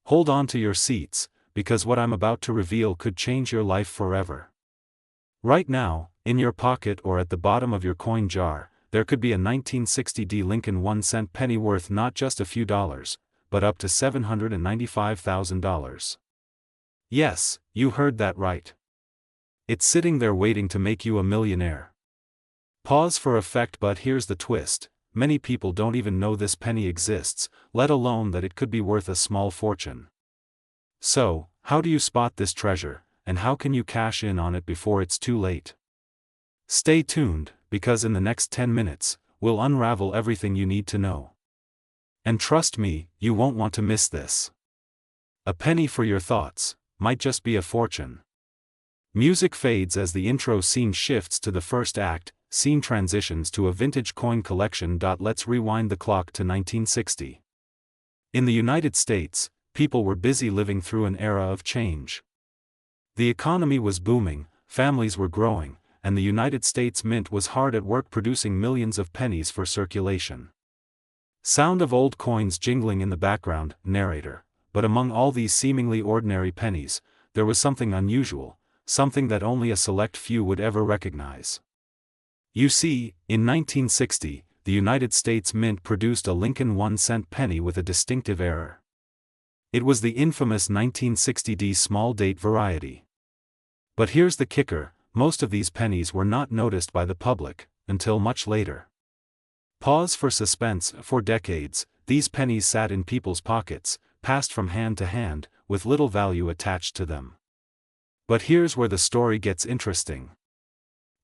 hold on to your seats, because what I'm about to reveal could change your life forever. Right now, in your pocket or at the bottom of your coin jar, there could be a 1960 Lincoln 1-cent penny worth not just a few dollars, but up to $795,000. Yes, you heard that right. It's sitting there waiting to make you a millionaire. Pause for effect, but here's the twist: many people don't even know this penny exists, let alone that it could be worth a small fortune. So, how do you spot this treasure, and how can you cash in on it before it's too late? Stay tuned, because in the next 10 minutes, we'll unravel everything you need to know. And trust me, you won't want to miss this. A penny for your thoughts might just be a fortune. Music fades as the intro scene shifts to the first act, scene transitions to a vintage coin collection. Let's rewind the clock to 1960. In the United States, people were busy living through an era of change. The economy was booming, families were growing, and the United States Mint was hard at work producing millions of pennies for circulation. Sound of old coins jingling in the background, narrator. But among all these seemingly ordinary pennies, there was something unusual, something that only a select few would ever recognize. You see, in 1960, the United States Mint produced a Lincoln 1-cent penny with a distinctive error. It was the infamous 1960 small date variety. But here's the kicker: most of these pennies were not noticed by the public until much later. Pause for suspense. For decades, these pennies sat in people's pockets, passed from hand to hand, with little value attached to them. But here's where the story gets interesting.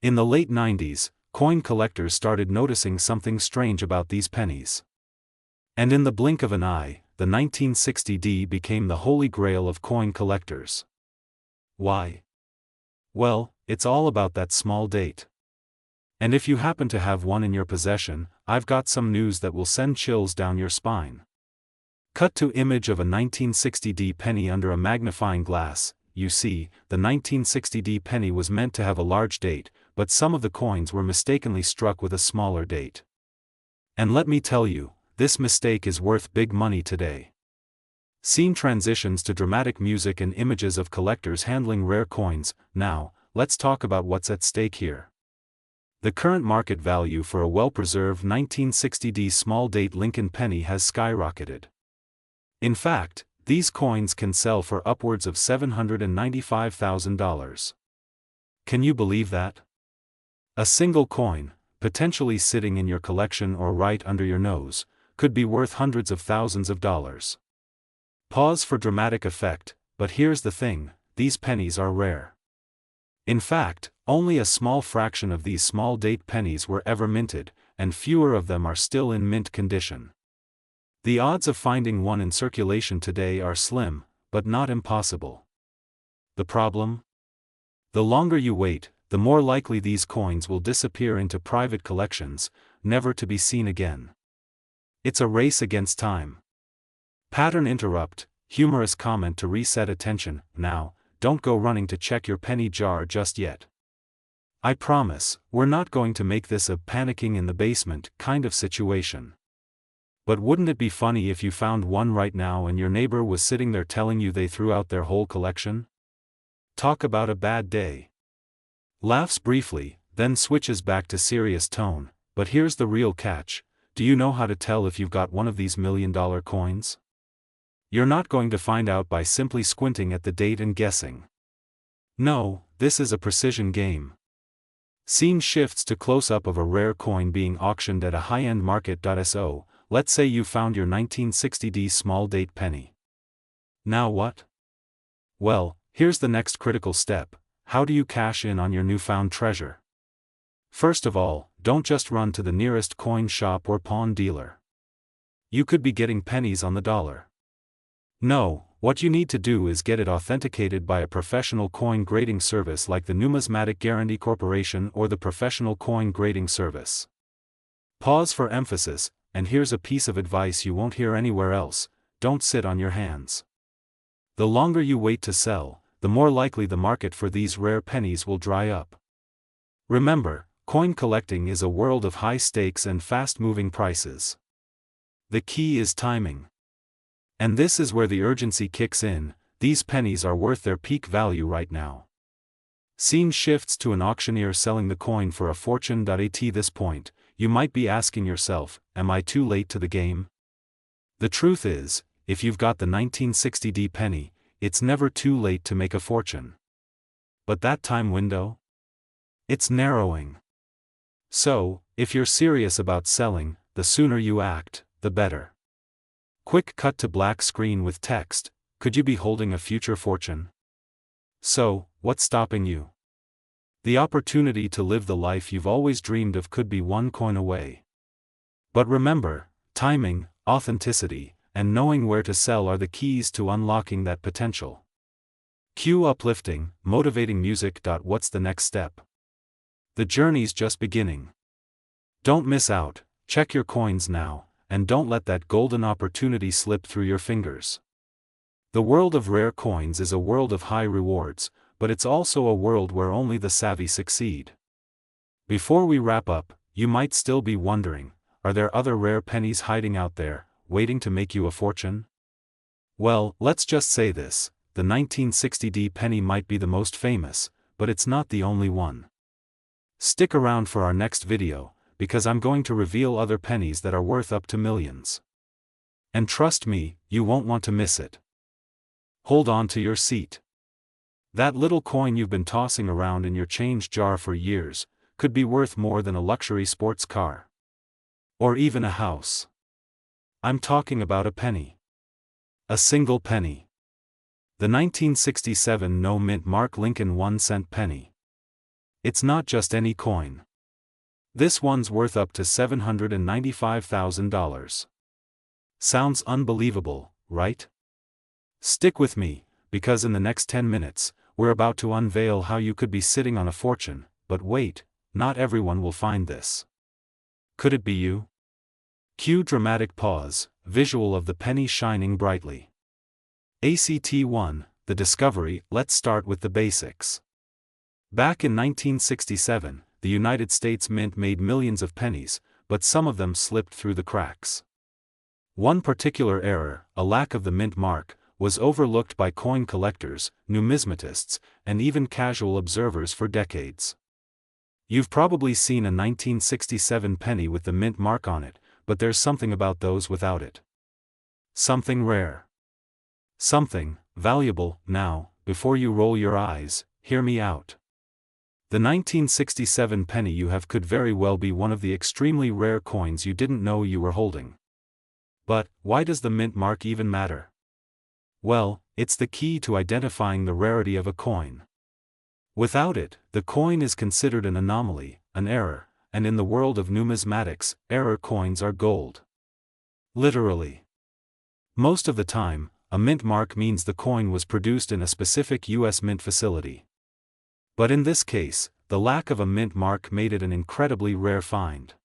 In the late 90s, coin collectors started noticing something strange about these pennies. And in the blink of an eye, the 1960 became the holy grail of coin collectors. Why? Well, it's all about that small date. And if you happen to have one in your possession, I've got some news that will send chills down your spine. Cut to image of a 1960 penny under a magnifying glass. You see, the 1960 penny was meant to have a large date, but some of the coins were mistakenly struck with a smaller date. And let me tell you, this mistake is worth big money today. Scene transitions to dramatic music and images of collectors handling rare coins. Now, let's talk about what's at stake here. The current market value for a well-preserved 1960 small-date Lincoln penny has skyrocketed. In fact, these coins can sell for upwards of $795,000. Can you believe that? A single coin, potentially sitting in your collection or right under your nose, could be worth hundreds of thousands of dollars. Pause for dramatic effect, but here's the thing: these pennies are rare. In fact, only a small fraction of these small-date pennies were ever minted, and fewer of them are still in mint condition. The odds of finding one in circulation today are slim, but not impossible. The problem? The longer you wait, the more likely these coins will disappear into private collections, never to be seen again. It's a race against time. Pattern interrupt, humorous comment to reset attention. Now, don't go running to check your penny jar just yet. I promise, we're not going to make this a panicking in the basement kind of situation. But wouldn't it be funny if you found one right now and your neighbor was sitting there telling you they threw out their whole collection? Talk about a bad day. Laughs briefly, then switches back to serious tone. But here's the real catch: do you know how to tell if you've got one of these $1,000,000 coins? You're not going to find out by simply squinting at the date and guessing. No, this is a precision game. Scene shifts to close-up of a rare coin being auctioned at a high-end market. So, let's say you found your 1960 small-date penny. Now what? Well, here's the next critical step: how do you cash in on your newfound treasure? First of all, don't just run to the nearest coin shop or pawn dealer. You could be getting pennies on the dollar. No, what you need to do is get it authenticated by a professional coin grading service like the Numismatic Guarantee Corporation or the Professional Coin Grading Service. Pause for emphasis, and here's a piece of advice you won't hear anywhere else: don't sit on your hands. The longer you wait to sell, the more likely the market for these rare pennies will dry up. Remember, coin collecting is a world of high stakes and fast-moving prices. The key is timing. And this is where the urgency kicks in. These pennies are worth their peak value right now. Scene shifts to an auctioneer selling the coin for a fortune. At this point, you might be asking yourself, am I too late to the game? The truth is, if you've got the 1960D penny, it's never too late to make a fortune. But that time window? It's narrowing. So, if you're serious about selling, the sooner you act, the better. Quick cut to black screen with text. Could you be holding a future fortune? So, what's stopping you? The opportunity to live the life you've always dreamed of could be one coin away. But remember, timing, authenticity, and knowing where to sell are the keys to unlocking that potential. Cue uplifting, motivating music. What's the next step? The journey's just beginning. Don't miss out, check your coins now, and don't let that golden opportunity slip through your fingers. The world of rare coins is a world of high rewards, but it's also a world where only the savvy succeed. Before we wrap up, you might still be wondering, are there other rare pennies hiding out there, waiting to make you a fortune? Well, let's just say this, the 1960D penny might be the most famous, but it's not the only one. Stick around for our next video, because I'm going to reveal other pennies that are worth up to millions. And trust me, you won't want to miss it. Hold on to your seat. That little coin you've been tossing around in your change jar for years, could be worth more than a luxury sports car. Or even a house. I'm talking about a penny. A single penny. The 1967 no-mint Mark Lincoln 1-cent penny. It's not just any coin. This one's worth up to $795,000. Sounds unbelievable, right? Stick with me, because in the next 10 minutes, we're about to unveil how you could be sitting on a fortune. But wait, not everyone will find this. Could it be you? Cue dramatic pause, visual of the penny shining brightly. ACT 1, the discovery. Let's start with the basics. Back in 1967, the United States Mint made millions of pennies, but some of them slipped through the cracks. One particular error, a lack of the mint mark, was overlooked by coin collectors, numismatists, and even casual observers for decades. You've probably seen a 1967 penny with the mint mark on it, but there's something about those without it. Something rare. Something valuable. Now, before you roll your eyes, hear me out. The 1967 penny you have could very well be one of the extremely rare coins you didn't know you were holding. But, why does the mint mark even matter? Well, it's the key to identifying the rarity of a coin. Without it, the coin is considered an anomaly, an error, and in the world of numismatics, error coins are gold. Literally. Most of the time, a mint mark means the coin was produced in a specific U.S. mint facility. But in this case, the lack of a mint mark made it an incredibly rare find.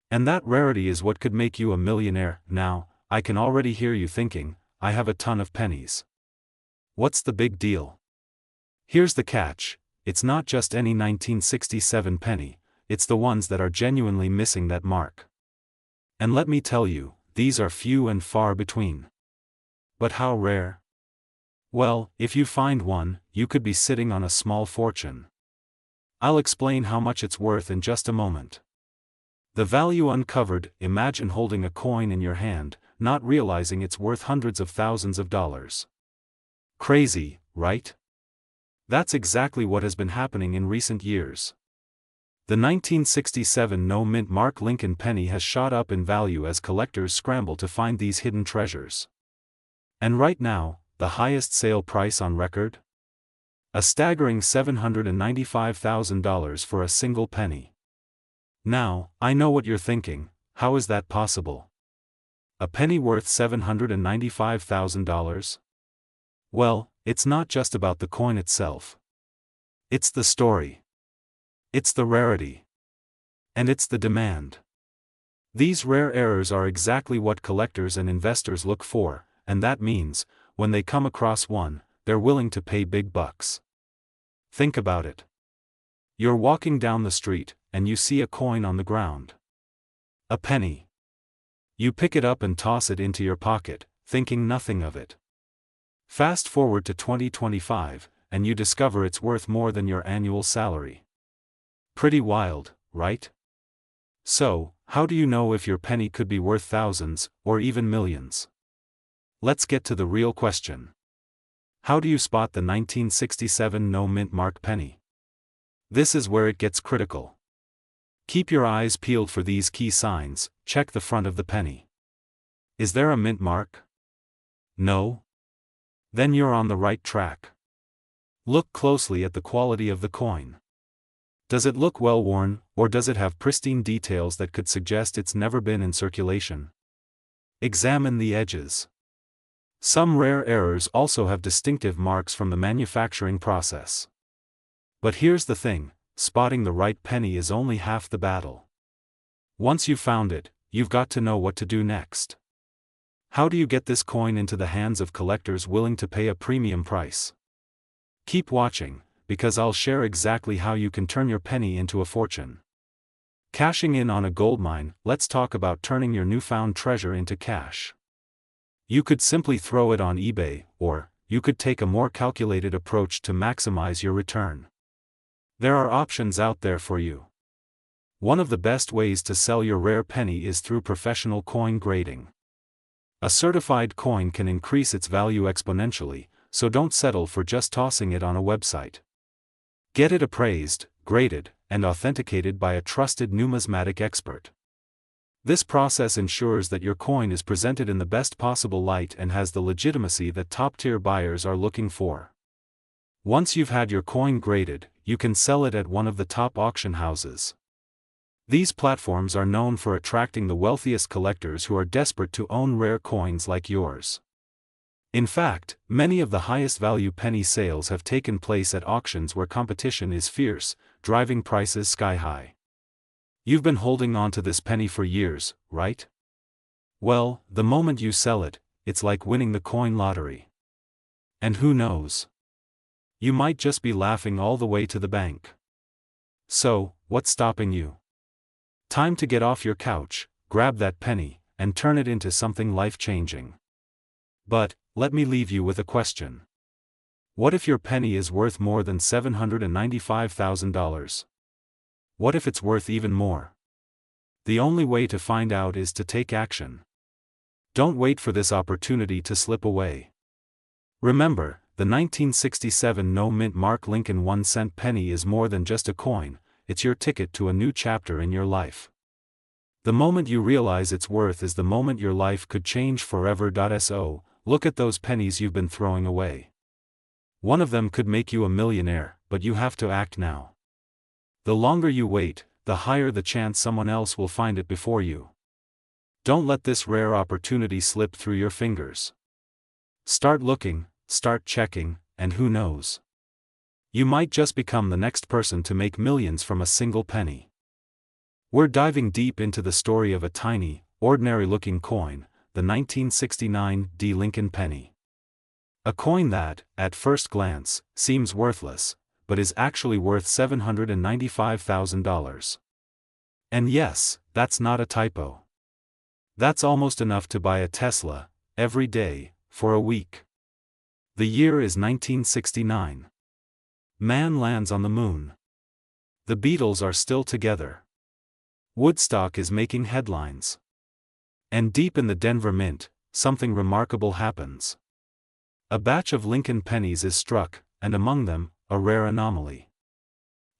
And that rarity is what could make you a millionaire. Now, I can already hear you thinking, I have a ton of pennies. What's the big deal? Here's the catch, it's not just any 1967 penny, it's the ones that are genuinely missing that mark. And let me tell you, these are few and far between. But how rare? Well, if you find one, you could be sitting on a small fortune. I'll explain how much it's worth in just a moment. The value uncovered. Imagine holding a coin in your hand, not realizing it's worth hundreds of thousands of dollars. Crazy, right? That's exactly what has been happening in recent years. The 1967 no-mint Mark Lincoln penny has shot up in value as collectors scramble to find these hidden treasures. And right now, the highest sale price on record? A staggering $795,000 for a single penny. Now, I know what you're thinking, how is that possible? A penny worth $795,000? Well, it's not just about the coin itself. It's the story. It's the rarity. And it's the demand. These rare errors are exactly what collectors and investors look for, and that means, when they come across one, they're willing to pay big bucks. Think about it. You're walking down the street, and you see a coin on the ground. A penny. You pick it up and toss it into your pocket, thinking nothing of it. Fast forward to 2025, and you discover it's worth more than your annual salary. Pretty wild, right? So, how do you know if your penny could be worth thousands, or even millions? Let's get to the real question. How do you spot the 1967 no-mint mark penny? This is where it gets critical. Keep your eyes peeled for these key signs. Check the front of the penny. Is there a mint mark? No? Then you're on the right track. Look closely at the quality of the coin. Does it look well worn, or does it have pristine details that could suggest it's never been in circulation? Examine the edges. Some rare errors also have distinctive marks from the manufacturing process. But here's the thing, spotting the right penny is only half the battle. Once you've found it, you've got to know what to do next. How do you get this coin into the hands of collectors willing to pay a premium price? Keep watching, because I'll share exactly how you can turn your penny into a fortune. Cashing in on a goldmine. Let's talk about turning your newfound treasure into cash. You could simply throw it on eBay, or you could take a more calculated approach to maximize your return. There are options out there for you. One of the best ways to sell your rare penny is through professional coin grading. A certified coin can increase its value exponentially, so don't settle for just tossing it on a website. Get it appraised, graded, and authenticated by a trusted numismatic expert. This process ensures that your coin is presented in the best possible light and has the legitimacy that top-tier buyers are looking for. Once you've had your coin graded, you can sell it at one of the top auction houses. These platforms are known for attracting the wealthiest collectors who are desperate to own rare coins like yours. In fact, many of the highest value penny sales have taken place at auctions where competition is fierce, driving prices sky high. You've been holding on to this penny for years, right? Well, the moment you sell it, it's like winning the coin lottery. And who knows? You might just be laughing all the way to the bank. So, what's stopping you? Time to get off your couch, grab that penny, and turn it into something life-changing. But, let me leave you with a question. What if your penny is worth more than $795,000? What if it's worth even more? The only way to find out is to take action. Don't wait for this opportunity to slip away. Remember, the 1967 no-mint mark Lincoln 1-cent penny is more than just a coin, it's your ticket to a new chapter in your life. The moment you realize its worth is the moment your life could change forever. So, look at those pennies you've been throwing away. One of them could make you a millionaire, but you have to act now. The longer you wait, the higher the chance someone else will find it before you. Don't let this rare opportunity slip through your fingers. Start looking, start checking, and who knows? You might just become the next person to make millions from a single penny. We're diving deep into the story of a tiny, ordinary-looking coin, the 1969 Lincoln penny. A coin that, at first glance, seems worthless, but is actually worth $795,000. And yes, that's not a typo. That's almost enough to buy a Tesla, every day, for a week. The year is 1969. Man lands on the moon. The Beatles are still together. Woodstock is making headlines. And deep in the Denver Mint, something remarkable happens. A batch of Lincoln pennies is struck, and among them, a rare anomaly.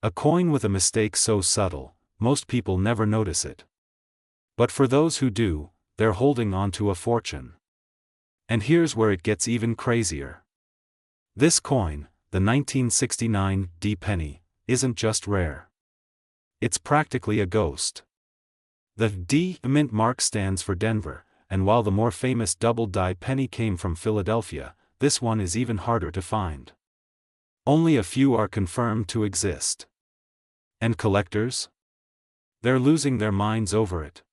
A coin with a mistake so subtle, most people never notice it. But for those who do, they're holding on to a fortune. And here's where it gets even crazier. This coin, the 1969 penny, isn't just rare. It's practically a ghost. The D mint mark stands for Denver, and while the more famous double-die penny came from Philadelphia, this one is even harder to find. Only a few are confirmed to exist. And collectors? They're losing their minds over it.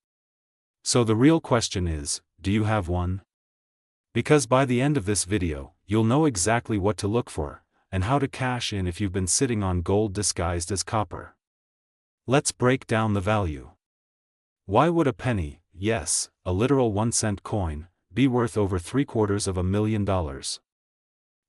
So the real question is, do you have one? Because by the end of this video, you'll know exactly what to look for, and how to cash in if you've been sitting on gold disguised as copper. Let's break down the value. Why would a penny, yes, a literal 1-cent coin, be worth over $750,000.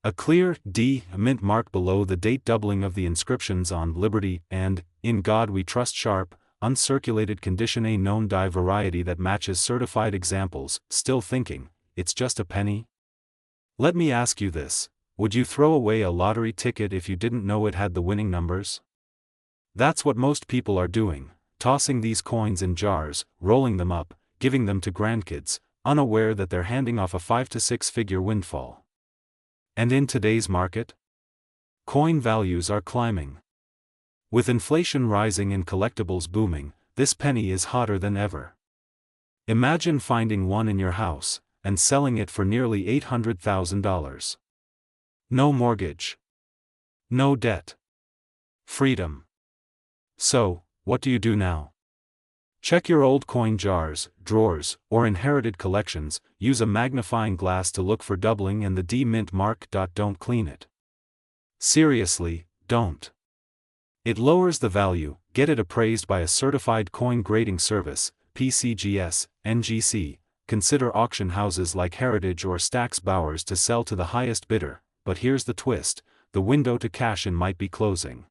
A clear D mint mark below the date doubling of the inscriptions on Liberty and In God We Trust sharp, uncirculated condition a known die variety that matches certified examples. Still thinking, it's just a penny? Let me ask you this, would you throw away a lottery ticket if you didn't know it had the winning numbers? That's what most people are doing, tossing these coins in jars, rolling them up, giving them to grandkids, unaware that they're handing off a 5 to 6 figure windfall. And in today's market, coin values are climbing. With inflation rising and collectibles booming, this penny is hotter than ever. Imagine finding one in your house, and selling it for nearly $800,000. No mortgage. No debt. Freedom. So, what do you do now? Check your old coin jars, drawers, or inherited collections, use a magnifying glass to look for doubling and the D mint mark. Don't clean it. Seriously, don't. It lowers the value. Get it appraised by a certified coin grading service, PCGS, NGC. Consider auction houses like Heritage or Stack's Bowers to sell to the highest bidder, but here's the twist, the window to cash in might be closing.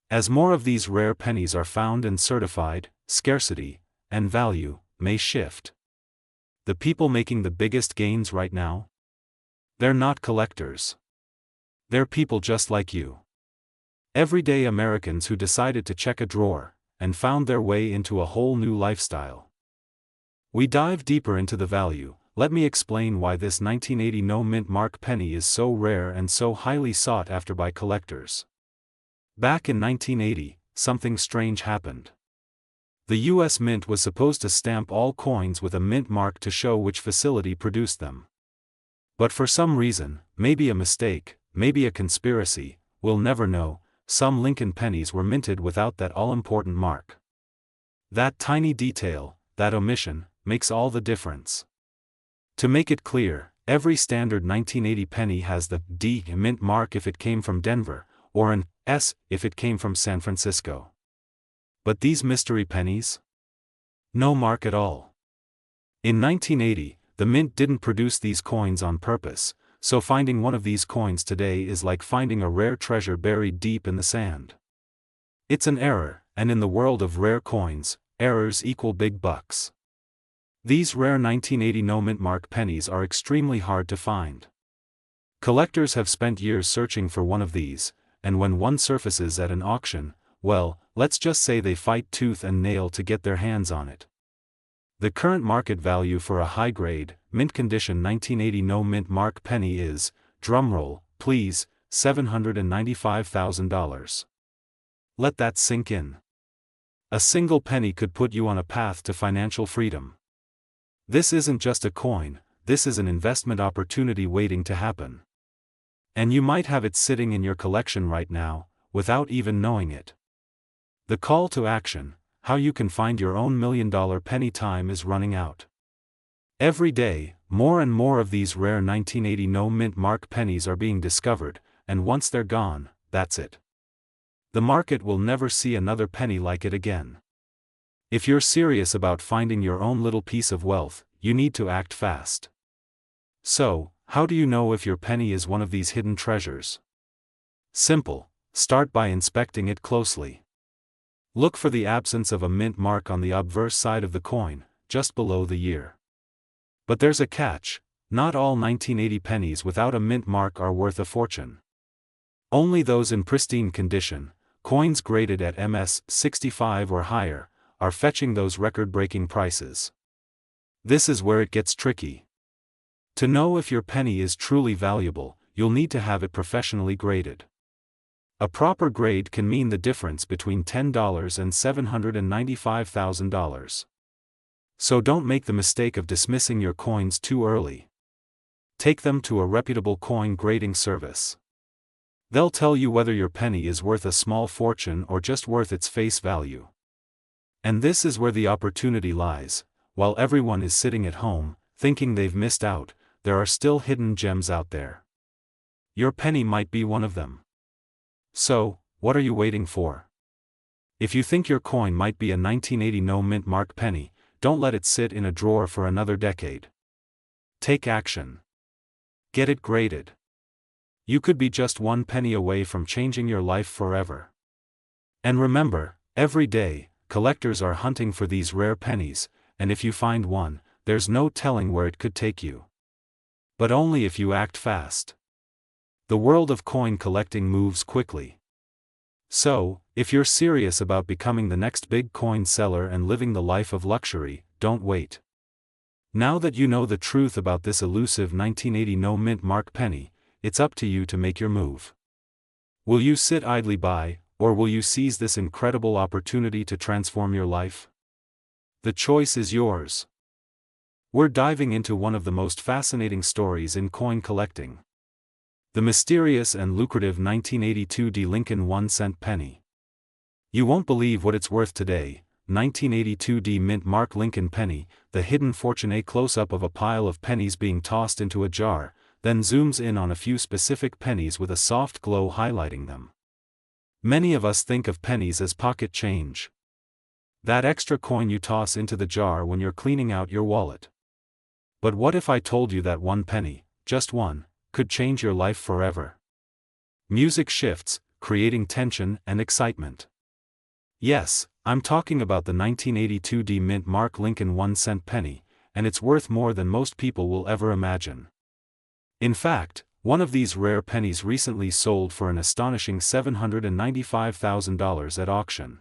As more of these rare pennies are found and certified, scarcity, and value, may shift. The people making the biggest gains right now? They're not collectors. They're people just like you. Everyday Americans who decided to check a drawer, and found their way into a whole new lifestyle. We dive deeper into the value. Let me explain why this 1980 no mint mark penny is so rare and so highly sought after by collectors. Back in 1980, something strange happened. The U.S. Mint was supposed to stamp all coins with a mint mark to show which facility produced them. But for some reason, maybe a mistake, maybe a conspiracy, we'll never know, some Lincoln pennies were minted without that all-important mark. That tiny detail, that omission, makes all the difference. To make it clear, every standard 1980 penny has the D mint mark if it came from Denver, or an S if it came from San Francisco. But these mystery pennies? No mark at all. In 1980, the mint didn't produce these coins on purpose, so finding one of these coins today is like finding a rare treasure buried deep in the sand. It's an error, and in the world of rare coins, errors equal big bucks. These rare 1980 no mint mark pennies are extremely hard to find. Collectors have spent years searching for one of these, and when one surfaces at an auction, well, let's just say they fight tooth and nail to get their hands on it. The current market value for a high-grade, mint-condition 1980 no mint mark penny is, drumroll, please, $795,000. Let that sink in. A single penny could put you on a path to financial freedom. This isn't just a coin, this is an investment opportunity waiting to happen. And you might have it sitting in your collection right now, without even knowing it. The call to action, how you can find your own $1 million penny time is running out. Every day, more and more of these rare 1980 no mint mark pennies are being discovered, and once they're gone, that's it. The market will never see another penny like it again. If you're serious about finding your own little piece of wealth, you need to act fast. So, how do you know if your penny is one of these hidden treasures? Simple, start by inspecting it closely. Look for the absence of a mint mark on the obverse side of the coin, just below the year. But there's a catch, not all 1980 pennies without a mint mark are worth a fortune. Only those in pristine condition, coins graded at MS 65 or higher, are fetching those record-breaking prices. This is where it gets tricky. To know if your penny is truly valuable, you'll need to have it professionally graded. A proper grade can mean the difference between $10 and $795,000. So don't make the mistake of dismissing your coins too early. Take them to a reputable coin grading service. They'll tell you whether your penny is worth a small fortune or just worth its face value. And this is where the opportunity lies. While everyone is sitting at home, thinking they've missed out, there are still hidden gems out there. Your penny might be one of them. So, what are you waiting for? If you think your coin might be a 1980 no mint mark penny, don't let it sit in a drawer for another decade. Take action. Get it graded. You could be just one penny away from changing your life forever. And remember, every day, collectors are hunting for these rare pennies, and if you find one, there's no telling where it could take you. But only if you act fast. The world of coin collecting moves quickly. So, if you're serious about becoming the next big coin seller and living the life of luxury, don't wait. Now that you know the truth about this elusive 1980 no-mint mark penny, it's up to you to make your move. Will you sit idly by, or will you seize this incredible opportunity to transform your life? The choice is yours. We're diving into one of the most fascinating stories in coin collecting. The mysterious and lucrative 1982 D. Lincoln 1-cent penny. You won't believe what it's worth today. 1982 D. Mint Mark Lincoln penny, the hidden fortune. A close-up of a pile of pennies being tossed into a jar, then zooms in on a few specific pennies with a soft glow highlighting them. Many of us think of pennies as pocket change. That extra coin you toss into the jar when you're cleaning out your wallet. But what if I told you that one penny, just one, could change your life forever? Music shifts, creating tension and excitement. Yes, I'm talking about the 1982 D. Mint Mark Lincoln 1-cent penny, and it's worth more than most people will ever imagine. In fact, one of these rare pennies recently sold for an astonishing $795,000 at auction.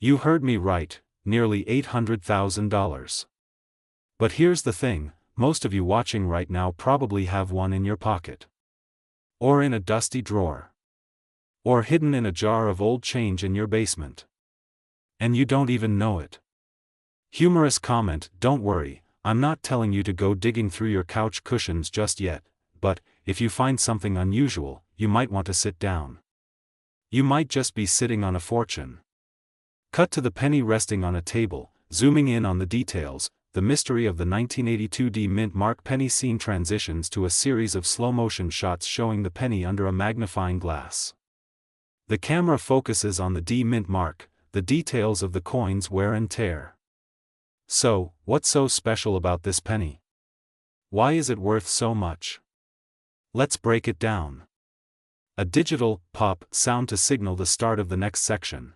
You heard me right, nearly $800,000. But here's the thing, most of you watching right now probably have one in your pocket. Or in a dusty drawer. Or hidden in a jar of old change in your basement. And you don't even know it. Humorous comment: don't worry, I'm not telling you to go digging through your couch cushions just yet, but, if you find something unusual, you might want to sit down. You might just be sitting on a fortune. Cut to the penny resting on a table, zooming in on the details. The mystery of the 1982 D. Mint Mark penny scene transitions to a series of slow-motion shots showing the penny under a magnifying glass. The camera focuses on the D. Mint Mark, the details of the coin's wear and tear. So, what's so special about this penny? Why is it worth so much? Let's break it down. A digital pop sound to signal the start of the next section.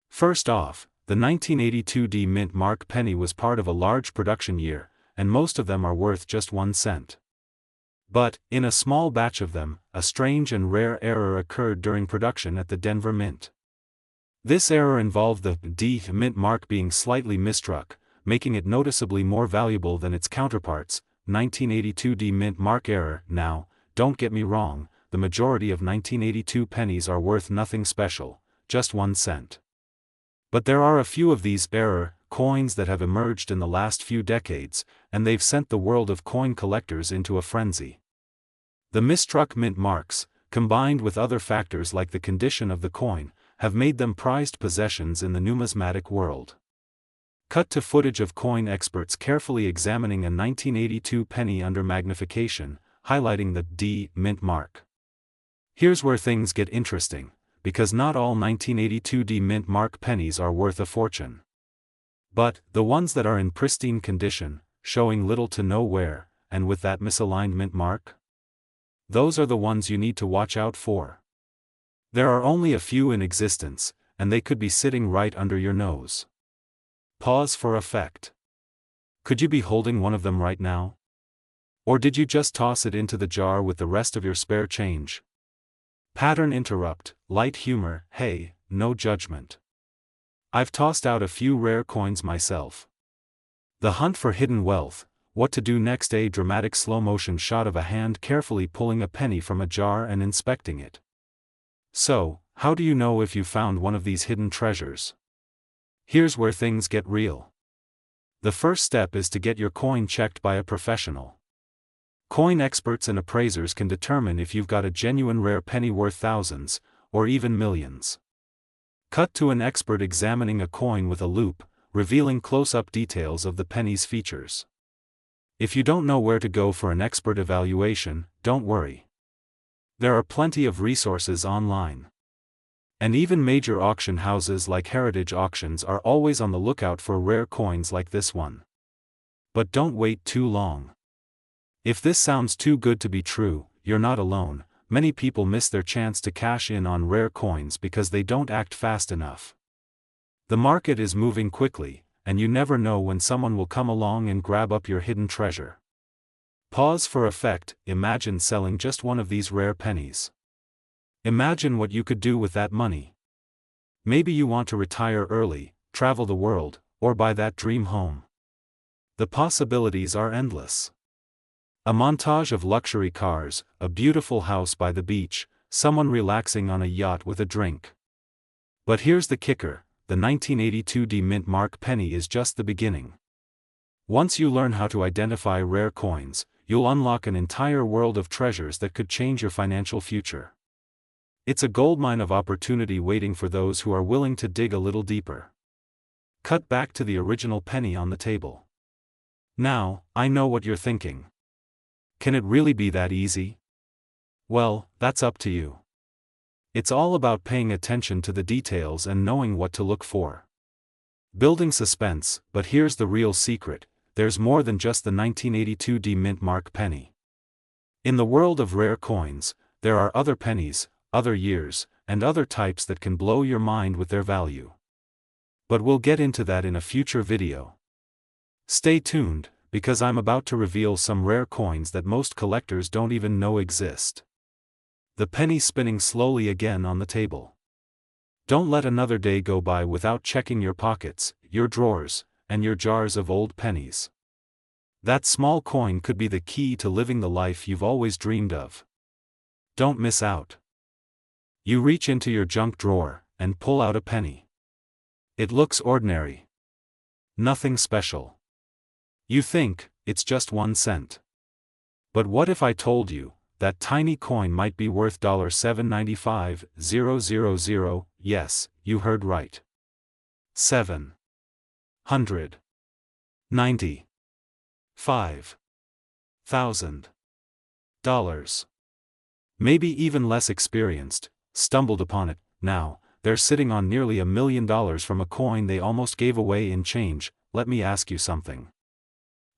First off, the 1982 D. Mint Mark penny was part of a large production year, and most of them are worth just 1 cent. But, in a small batch of them, a strange and rare error occurred during production at the Denver Mint. This error involved the D. Mint Mark being slightly misstruck, making it noticeably more valuable than its counterparts. 1982 D. Mint Mark error. Now, don't get me wrong, the majority of 1982 pennies are worth nothing special, just 1 cent. But there are a few of these error coins that have emerged in the last few decades, and they've sent the world of coin collectors into a frenzy. The misstruck mint marks, combined with other factors like the condition of the coin, have made them prized possessions in the numismatic world. Cut to footage of coin experts carefully examining a 1982 penny under magnification, highlighting the D. Mint Mark. Here's where things get interesting, because not all 1982 D. Mint Mark pennies are worth a fortune. But, the ones that are in pristine condition, showing little to no wear, and with that misaligned mint mark? Those are the ones you need to watch out for. There are only a few in existence, and they could be sitting right under your nose. Pause for effect. Could you be holding one of them right now? Or did you just toss it into the jar with the rest of your spare change? Pattern interrupt, light humor, hey, no judgment. I've tossed out a few rare coins myself. The hunt for hidden wealth, what to do next? A dramatic slow-motion shot of a hand carefully pulling a penny from a jar and inspecting it. So, how do you know if you found one of these hidden treasures? Here's where things get real. The first step is to get your coin checked by a professional. Coin experts and appraisers can determine if you've got a genuine rare penny worth thousands, or even millions. Cut to an expert examining a coin with a loupe, revealing close-up details of the penny's features. If you don't know where to go for an expert evaluation, don't worry. There are plenty of resources online. And even major auction houses like Heritage Auctions are always on the lookout for rare coins like this one. But don't wait too long. If this sounds too good to be true, you're not alone. Many people miss their chance to cash in on rare coins because they don't act fast enough. The market is moving quickly, and you never know when someone will come along and grab up your hidden treasure. Pause for effect. Imagine selling just one of these rare pennies. Imagine what you could do with that money. Maybe you want to retire early, travel the world, or buy that dream home. The possibilities are endless. A montage of luxury cars, a beautiful house by the beach, someone relaxing on a yacht with a drink. But here's the kicker, the 1982 D Mint Mark penny is just the beginning. Once you learn how to identify rare coins, you'll unlock an entire world of treasures that could change your financial future. It's a goldmine of opportunity waiting for those who are willing to dig a little deeper. Cut back to the original penny on the table. Now, I know what you're thinking. Can it really be that easy? Well, that's up to you. It's all about paying attention to the details and knowing what to look for. Building suspense, but here's the real secret, there's more than just the 1982 D Mint Mark penny. In the world of rare coins, there are other pennies, other years, and other types that can blow your mind with their value. But we'll get into that in a future video. Stay tuned, because I'm about to reveal some rare coins that most collectors don't even know exist. The penny spinning slowly again on the table. Don't let another day go by without checking your pockets, your drawers, and your jars of old pennies. That small coin could be the key to living the life you've always dreamed of. Don't miss out. You reach into your junk drawer and pull out a penny. It looks ordinary. Nothing special. You think, it's just 1 cent. But what if I told you, that tiny coin might be worth $795,000? Yes, you heard right. $795,000. Maybe even less experienced, stumbled upon it. Now, they're sitting on nearly $1 million from a coin they almost gave away in change. Let me ask you something.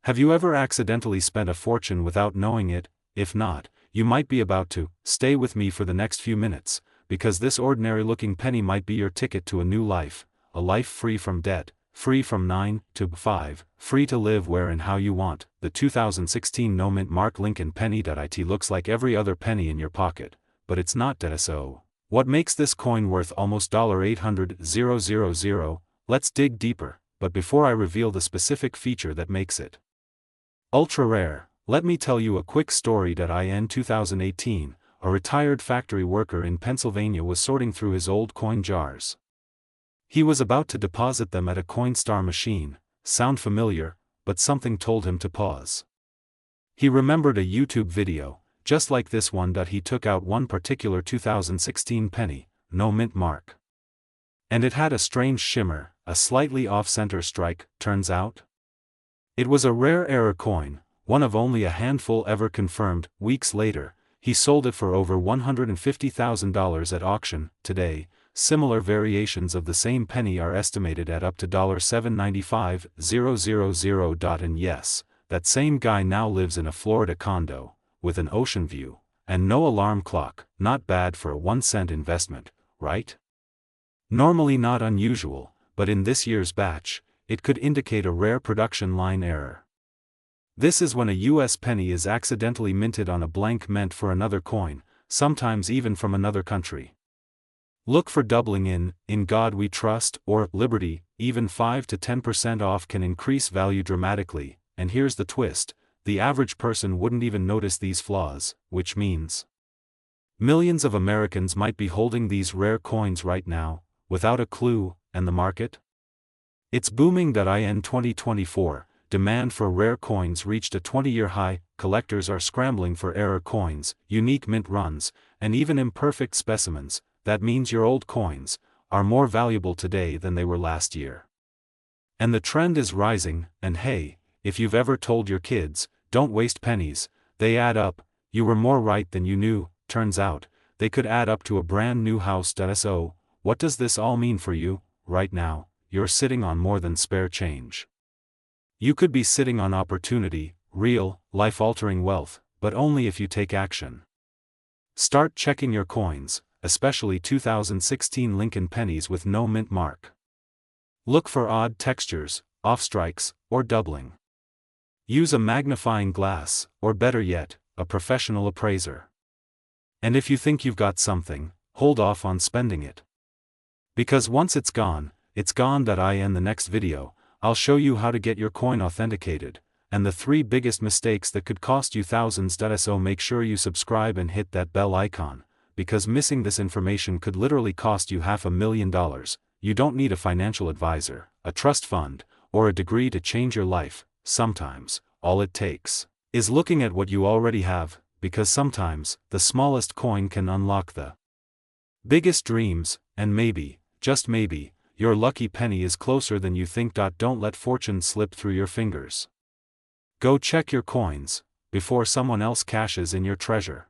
Have you ever accidentally spent a fortune without knowing it? If not, you might be about to. Stay with me for the next few minutes, because this ordinary-looking penny might be your ticket to a new life, a life free from debt, free from 9 to 5, free to live where and how you want. The 2016 No Mint Mark Lincoln penny. It looks like every other penny in your pocket, but it's not. So, what makes this coin worth almost $800,000? Let's dig deeper, but before I reveal the specific feature that makes it ultra rare, let me tell you a quick story. In 2018, a retired factory worker in Pennsylvania was sorting through his old coin jars. He was about to deposit them at a Coinstar machine. Sound familiar? But something told him to pause. He remembered a YouTube video, just like this one. He took out one particular 2016 penny, No Mint Mark. And it had a strange shimmer, a slightly off-center strike. Turns out it was a rare error coin, one of only a handful ever confirmed. Weeks later, he sold it for over $150,000 at auction. Today, similar variations of the same penny are estimated at up to $795,000. And yes, that same guy now lives in a Florida condo, with an ocean view, and no alarm clock. Not bad for a 1 cent investment, right? Normally not unusual, but in this year's batch, it could indicate a rare production line error. This is when a US penny is accidentally minted on a blank meant for another coin, sometimes even from another country. Look for doubling in God We Trust, or Liberty. Even 5 to 10% off can increase value dramatically, and here's the twist, the average person wouldn't even notice these flaws, which means millions of Americans might be holding these rare coins right now, without a clue. And the market? It's booming. In 2024, demand for rare coins reached a 20-year high. Collectors are scrambling for error coins, unique mint runs, and even imperfect specimens. That means your old coins are more valuable today than they were last year. And the trend is rising. And hey, if you've ever told your kids, don't waste pennies, they add up, you were more right than you knew. Turns out, they could add up to a brand new house. So, what does this all mean for you? Right now, you're sitting on more than spare change. You could be sitting on opportunity, real, life-altering wealth, but only if you take action. Start checking your coins, especially 2016 Lincoln pennies with no mint mark. Look for odd textures, off-strikes, or doubling. Use a magnifying glass, or better yet, a professional appraiser. And if you think you've got something, hold off on spending it. Because once it's gone. That in the next video, I'll show you how to get your coin authenticated, and the 3 biggest mistakes that could cost you thousands. So make sure you subscribe and hit that bell icon, because missing this information could literally cost you $500,000. You don't need a financial advisor, a trust fund, or a degree to change your life. Sometimes, all it takes is looking at what you already have, because sometimes, the smallest coin can unlock the biggest dreams, and maybe, just maybe, your lucky penny is closer than you think. Don't let fortune slip through your fingers. Go check your coins, before someone else cashes in your treasure.